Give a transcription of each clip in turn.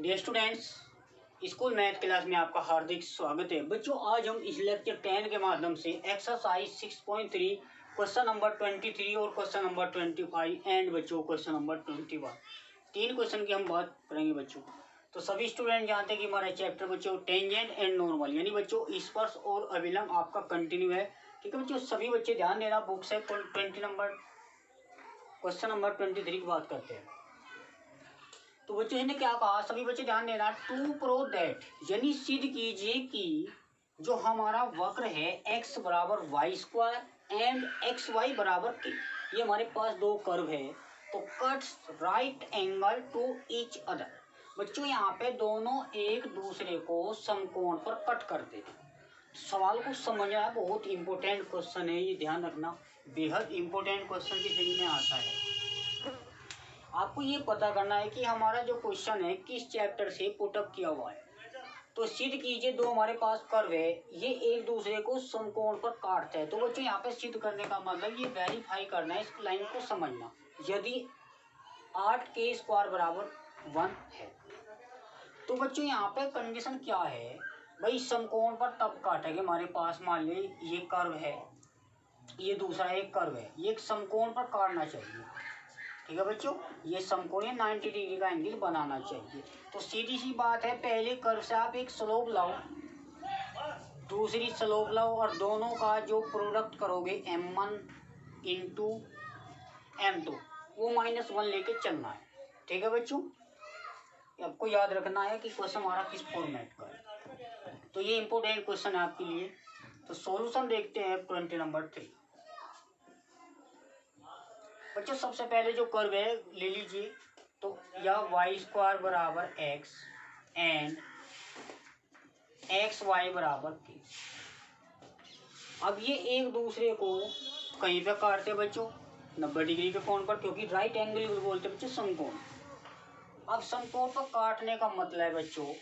Dear students, school math class में आपका हार्दिक स्वागत है। बच्चों, आज हम इस लेक्चर 10 के माध्यम से एक्सरसाइज 6.3 क्वेश्चन नंबर 23 और क्वेश्चन नंबर 25 एंड बच्चों क्वेश्चन नंबर 21 तीन क्वेश्चन की हम बात करेंगे। बच्चों, तो सभी स्टूडेंट जानते हैं कि हमारा चैप्टर बच्चों टेंजेंट एंड नॉर्मल यानी बच्चों स्पर्श और अभिलंब आपका कंटिन्यू है। ठीक है बच्चों, सभी बच्चे ध्यान देना। बुक से क्वेश्चन नंबर 23 की बात करते हैं। तो बच्चों इन्हें क्या कहा, सभी बच्चे ध्यान देना। टू प्रूव दैट यानी सिद्ध कीजिए कि जो हमारा वक्र है x बराबर y square and x y बराबर के, ये हमारे पास दो कर्व है तो cuts right angle to each other. बच्चों यहाँ पे दोनों एक दूसरे को समकोण पर कट करते हैं। सवाल को समझना बहुत इंपॉर्टेंट क्वेश्चन है, ये ध्यान रखना, बेहद इंपॉर्टेंट क्वेश्चन की श्रेणी में आता है। आपको ये पता करना है कि हमारा जो क्वेश्चन है किस चैप्टर से पुटअप किया हुआ है। तो सिद्ध कीजिए दो हमारे पास कर्व है, ये एक दूसरे को समकोण पर काटते हैं। तो बच्चों यहाँ पे सिद्ध करने का मतलब ये वेरीफाई करना है, इस लाइन को समझना। यदि 8k² बराबर 1 है तो बच्चों यहाँ पे कंडीशन क्या है, भाई समकोण पर तब काटेंगे हमारे पास। मान ली ये कर्व है, ये दूसरा एक कर्व है, ये एक समकोण पर काटना चाहिए। ठीक है बच्चों, ये समकोण 90 डिग्री का एंगल बनाना चाहिए। तो सीधी सी बात है, पहले कर्व से आप एक स्लोप लाओ, दूसरी स्लोप लाओ और दोनों का जो प्रोडक्ट करोगे m1 इंटू m2 वो -1 लेके चलना है। ठीक है बच्चों, आपको याद रखना है कि क्वेश्चन हमारा किस फॉर्मेट का है। तो ये इंपॉर्टेंट क्वेश्चन है आपके लिए। तो सॉल्यूशन देखते हैं 20 नंबर 3। बच्चों सबसे पहले जो कर्व है ले लीजिए, तो यह y² बराबर x एंड xy बराबर k। अब ये एक दूसरे को कहीं पे काटते हैं बच्चों 90 डिग्री के कोण पर, क्योंकि राइट एंगल बोलते हैं बच्चों समकोण। अब समकोण पर काटने का मतलब है बच्चों,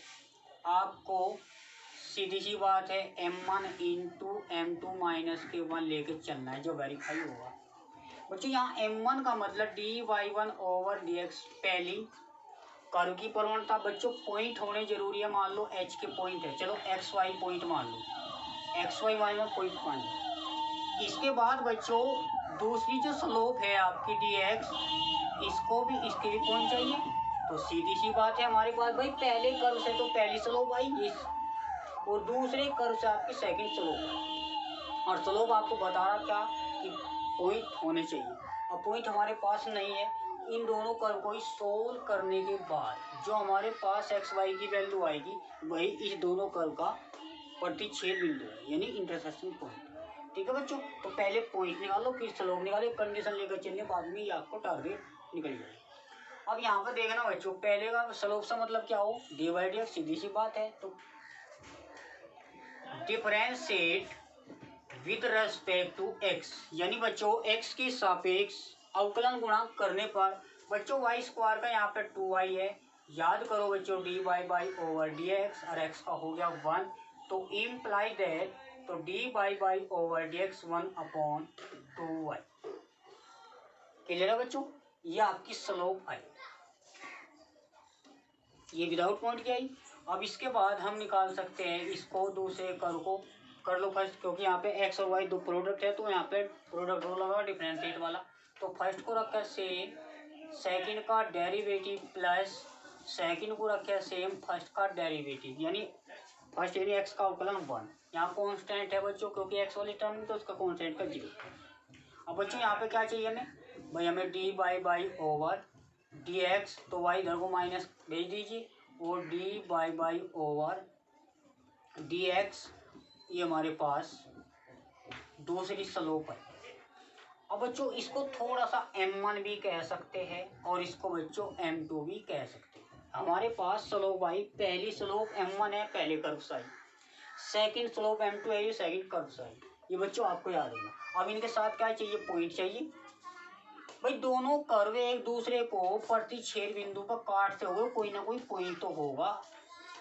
आपको सीधी सी बात है m1 इंटू m2 माइनस के 1 लेके चलना है, जो वेरीफाई होगा। बच्चों यहाँ m1 का मतलब dy1 ओवर dx, पहली कर्व की प्रवणता बच्चों पॉइंट होने जरूरी है। मान लो h के पॉइंट है, चलो xy पॉइंट मान लो, xy में पॉइंट मान लो। इसके बाद बच्चों दूसरी जो स्लोप है आपकी dx, इसको भी इसके भी पॉइंट चाहिए। तो सीधी सी बात है हमारे पास, भाई पहले कर्व से तो पहली स्लोप आई इस, और दूसरे कर्व से आपकी सेकंड स्लोप। और स्लोप आपको बता रहा क्या कि पॉइंट होने चाहिए। अब पॉइंट हमारे पास नहीं है। इन दोनों कर्व को सोल्व करने के बाद जो हमारे पास एक्स वाई की वैल्यू आएगी वही इस दोनों कर्व का प्रतिच्छेद बिंदु है, यानी इंटरसेक्शन पॉइंट। ठीक है बच्चों, तो पहले पॉइंट निकालो फिर स्लोप निकालो, कंडीशन लेकर चलने बाद में ये आपको टारगेट निकल जाएगा। अब यहाँ पर देखना बच्चों, पहले का स्लोप से मतलब क्या हो, dy/dx, सीधी सी बात है। तो differentiate with respect to x, यानी बच्चों x के सापेक्ष अवकलन गुणा करने पर बच्चों y² का यहाँ पे 2y है। याद करो बच्चों dy/dx और x का हो गया 1, तो इम्प्लाई दैट तो dy/dx 1/2y। क्लियर है बच्चों, ये आपकी स्लोप आई, ये विदाउट पॉइंट की आई। अब इसके बाद हम निकाल सकते हैं इसको, दूसरे कर्व को कर लो फर्स्ट, क्योंकि यहाँ पे x और y दो प्रोडक्ट है तो यहाँ पे प्रोडक्ट रूल लगा डिफरेंशिएट वाला। तो फर्स्ट को रखा सेम, सेकंड का डेरिवेटिव प्लस सेकंड को रखा सेम फर्स्ट का डेरिवेटिव, यानी फर्स्ट यानी x का अवकलन 1। यहाँ कॉन्स्टेंट है बच्चों, क्योंकि x वाली टर्म में तो उसका कॉन्स्टेंट का 0। अब बच्चों यहाँ पे क्या चाहिए हमें, भाई हमें dy/dx, तो y इधर को माइनस भेज दीजिए, और dy/dx ये हमारे पास दूसरी स्लोप है। अब बच्चों इसको थोड़ा सा m1 भी कह सकते हैं और इसको बच्चों m2 भी कह सकते हैं। हमारे पास स्लोप आई, पहली स्लोप m1 है पहले curve side, second slope m2 है ये सेकंड कर्व साइड। ये बच्चों आपको याद रखना। अब इनके साथ क्या चाहिए, पॉइंट चाहिए। भाई दोनों कर्व एक दूसरे को प्रतिच्छेद बिंदु पर काटते हुए कोई ना कोई पॉइंट तो होगा,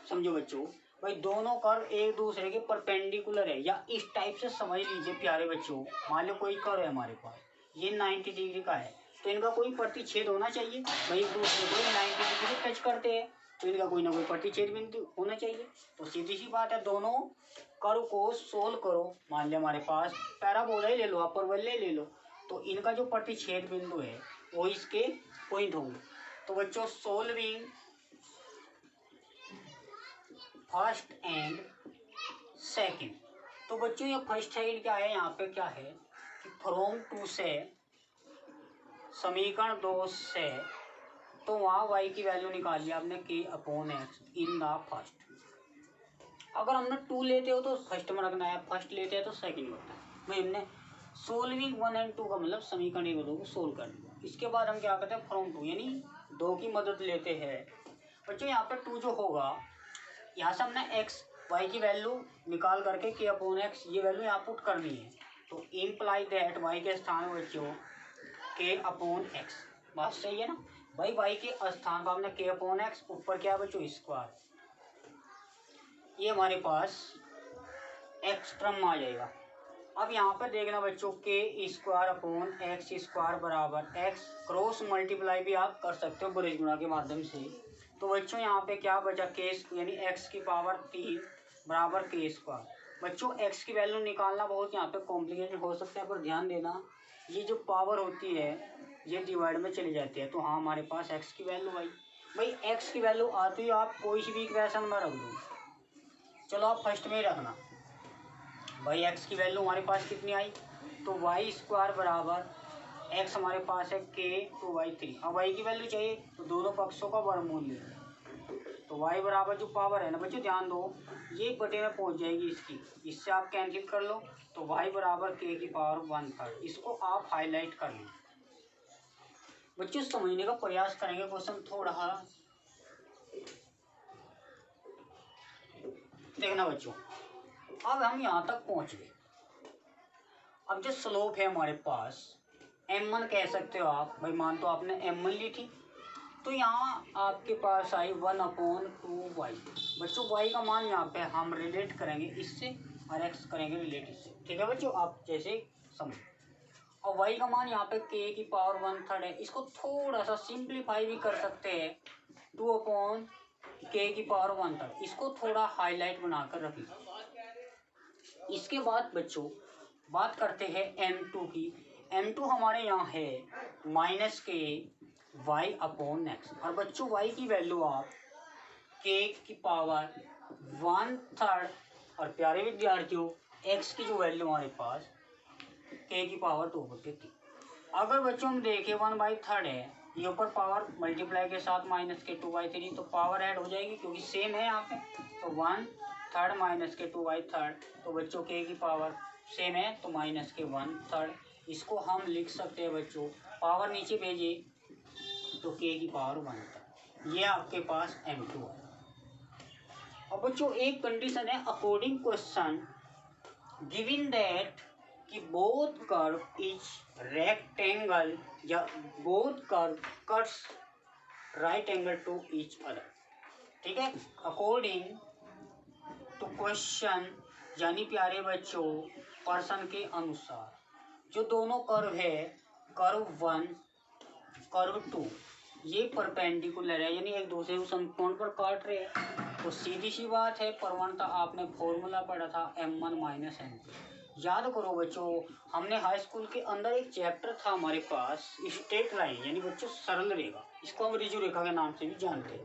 समझो बच्चों। भाई दोनों कर्व एक दूसरे के परपेंडिकुलर है, या इस टाइप से समझ लीजिए प्यारे बच्चों। मान लो कोई कर्व है हमारे पास, ये 90 डिग्री का है, तो इनका कोई प्रतिच्छेद होना चाहिए। भाई एक दूसरे को 90 डिग्री टच करते हैं, तो इनका कोई ना कोई प्रतिच्छेद बिंदु होना चाहिए। तो सीधी सी बात है, दोनों कर्व को सोल्व करो। मान लिया हमारे पास पैराबोला ही ले लो, अपर वल्ले ले लो, तो इनका जो प्रतिच्छेद बिंदु है वो इसके पॉइंट होंगे। तो बच्चों सोल्विंग फर्स्ट एंड सेकंड, तो बच्चों ये फर्स्ट सेकंड क्या है, यहाँ पे क्या है कि फ्रॉम 2 से समीकरण 2 से, तो वहाँ y की वैल्यू निकाल लिया आपने k/x इन द फर्स्ट। अगर हमने 2 लेते हो तो फर्स्ट में रखना है, फर्स्ट लेते हैं तो सेकंड में रखना है। भाई हमने सोल्विंग 1 और 2 का मतलब समीकरण 1 और 2 को सोल्व कर दिया। इसके बाद हम क्या करते हैं, फ्रॉम 2 यानी 2 की मदद लेते हैं। बच्चों यहाँ पे 2 जो होगा, यहाँ से हमने x y की वैल्यू निकाल करके k/x ये वैल्यू यहाँ पुट करनी है। तो इम्प्लाई दैट y के स्थान में बच्चों k/x, बात सही है ना भाई। y के स्थान पर हमने k/x, ऊपर क्या बच्चों स्क्वायर, ये हमारे पास x टर्म आ जाएगा। अब यहाँ पर देखना बच्चों k²/x² बराबर x, क्रॉस मल्टीप्लाई भी आप कर सकते हो ब्रिज गुणा के माध्यम से। तो बच्चों यहाँ पे क्या बचा, k यानी x की पावर 3 बराबर k²। बच्चों x की वैल्यू निकालना बहुत यहाँ पे कॉम्प्लिकेटेड हो सकता है, पर ध्यान देना ये जो पावर होती है ये डिवाइड में चली जाती है। तो हाँ हमारे पास x की वैल्यू आई। भाई x की वैल्यू आती है, आप कोई सी भी इक्वेशन में रख दो। चलो आप फर्स्ट में ही रखना भाई, x की वैल्यू हमारे पास कितनी आई, तो y² बराबर x हमारे पास है k/3। अब y की वैल्यू चाहिए तो दोनों पक्षों का वर्गमूल ले, तो y बराबर जो पावर है ना बच्चों, ध्यान दो ये बटे में पहुंच जाएगी इसकी, इससे आप कैंसिल कर लो। तो y बराबर k⁻⁻⁻, इसको आप हाईलाइट कर लो। बच्चों समझने का प्रयास करेंगे, क्वेश्चन थोड़ा देखना बच्चों। अब हम यहाँ तक पहुँच गए। अब जो स्लोप है हमारे पास m1 कह सकते हो आप भाई, मान तो आपने m1 ली थी, तो यहाँ आपके पास आई 1/2y। बच्चों y का मान यहाँ पे हम रिलेट करेंगे इससे और x करेंगे रिलेट इससे, ठीक है बच्चों, आप जैसे समझ। और y का मान यहाँ पे k⁻1/3 है। इसको थोड़ा सा सिंप्लीफाई भी कर सकते हैं, 2/k⁻1/3, इसको थोड़ा हाईलाइट बनाकर रखिए। इसके बाद बच्चों बात करते हैं m2 की। m2 हमारे यहाँ है -k/y/x, और बच्चों y की वैल्यू आप k⁻1/3, और प्यारे विद्यार्थियों x की जो वैल्यू हमारे पास k⁻2/3। अगर बच्चों हम देखें 1/3 है, ये ऊपर पावर मल्टीप्लाई के साथ -k2/3, तो पावर ऐड हो जाएगी क्योंकि सेम है यहाँ पे। तो 1/3 -k2/3, तो बच्चों k की पावर सेम है तो -k1/3। इसको हम लिख सकते हैं बच्चों, पावर नीचे भेजिए तो k⁻1/3। ये आपके पास m2 है। अब बच्चों एक कंडीशन है, अकॉर्डिंग क्वेश्चन गिवन दैट कि बोथ कर्व इज रेक्टेंगल या both curve cuts right angle to each other, ठीक है। अकॉर्डिंग टू क्वेश्चन यानी प्यारे बच्चों पर्सन के अनुसार जो दोनों कर्व है, कर्व 1 कर्व 2, ये परपेंडिकुलर है यानी एक दूसरे को समकोण पर काट रहे हैं। तो सीधी सी बात है, प्रवणता आपने फॉर्मूला पढ़ा था m1 - m2। याद करो बच्चों, हमने हाई स्कूल के अंदर एक चैप्टर था हमारे पास स्ट्रेट लाइन यानी बच्चों सरल रेखा, इसको हम रिजु रेखा के नाम से भी जानते हैं।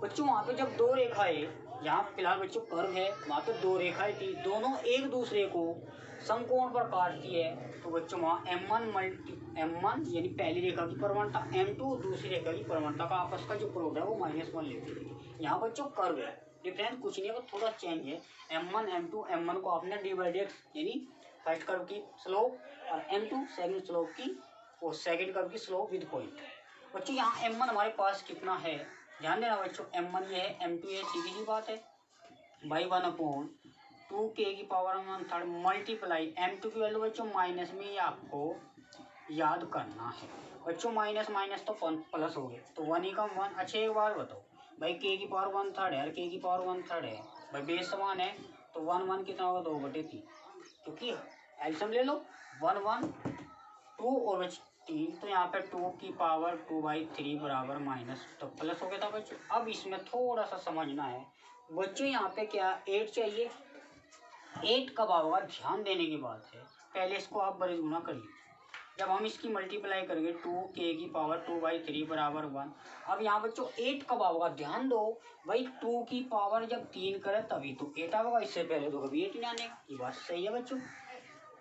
बच्चों वहाँ पे जब दो रेखाएं, यहाँ फिलहाल बच्चों कर्व है, वहाँ पे दो रेखाएं थी, दोनों एक दूसरे को समकोण पर काटती है। तो बच्चों वहाँ m1 यानी पहली रेखा की प्रवणता, m2 दूसरी रेखा की प्रवणता का आपस का जो प्रोडक्ट है वो -1 लेते हैं। यहाँ बच्चों कर्व है, डिफरेंस कुछ नहीं है, थोड़ा चेंज है। m1 m2, m1 को आपने d/x यानी फर्स्ट कर्व की स्लोप और m2 सेकंड स्लोप की, और सेकंड कर्व की स्लोप विद पॉइंट। बच्चों यहाँ m1 हमारे पास कितना है, ध्यान देना बच्चों, m1 ये है, m2 ये, सीधी सी बात है भाई 1/2k⁻1/3 मल्टीप्लाई m2 की वैल्यू बच्चों माइनस में, ये आपको याद करना है बच्चों। माइनस माइनस तो प्लस हो गए, तो 1 ही कम 1। अच्छा एक बार बताओ भाई, k⁻1/3 है और k⁻1/3 है भाई, बेस समान है, तो 1 कितना होगा, 2/3, क्योंकि एल्सियम ले लो 1 1 2 और 3, तो यहाँ पे 2^2/3 बराबर माइनस, तो प्लस हो गया था बच्चों। अब इसमें थोड़ा सा समझना है बच्चों, यहाँ पे क्या 8 चाहिए, 8 कब आओगा ध्यान देने की बात है। पहले इसको आप बड़े गुना करिए, जब हम इसकी मल्टीप्लाई करेंगे 2^2/3 बराबर 1। अब यहाँ बच्चों 8 कब आओगा ध्यान दो भाई, 2 की पावर जब 3 करे तभी तो 8 आओगा, इससे पहले तो कभी 8 नहीं आने का। ये बात सही है बच्चों।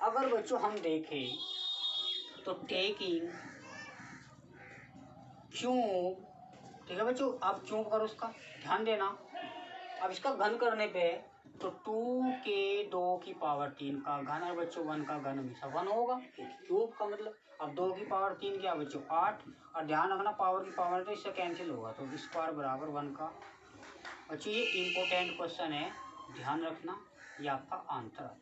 अगर बच्चों हम देखें तो टेकिंग क्यूब, ठीक है बच्चों, आप क्यूब करो उसका, ध्यान देना। अब इसका घन करने पे तो 2 के 2 की पावर 3 का घन, और बच्चों 1 का घन हमेशा 1 होगा, क्यूब का मतलब। अब 2 की पावर 3 क्या बच्चों 8, और ध्यान रखना पावर की पावर तो इससे कैंसिल होगा, तो स्क्वायर बराबर 1 का। बच्चों ये इम्पोर्टेंट क्वेश्चन है, ध्यान रखना, ये आपका आंसर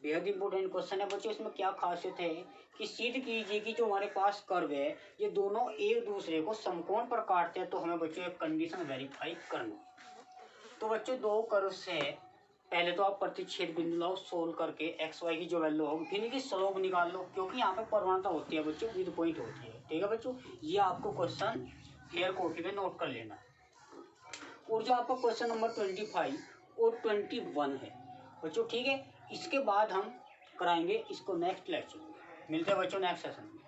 बेहद इंपॉर्टेंट क्वेश्चन है बच्चों। इसमें क्या खासियत है कि सिद्ध कीजिए कि जो हमारे पास कर्व है ये दोनों एक दूसरे को समकोण पर काटते हैं, तो हमें बच्चों एक कंडीशन वेरीफाई करना। तो बच्चों दो कर्व से पहले तो आप प्रतिच्छेद बिंदु लाओ, सोल्व करके एक्स वाई की जो वैल्यू होगी फिर इनकी स्लोप निकाल लो, क्योंकि यहाँ पे परमाणुता होती है बच्चों, विद पॉइंट होती है, ठीक है बच्चों। ये आपको क्वेश्चन हेयर कॉपी पे नोट कर लेना है। और जो आपका क्वेश्चन नंबर 25 और 21 है बच्चों, ठीक है, इसके बाद हम कराएंगे इसको नेक्स्ट लेक्चर में। मिलते हैं बच्चों नेक्स्ट सेशन में।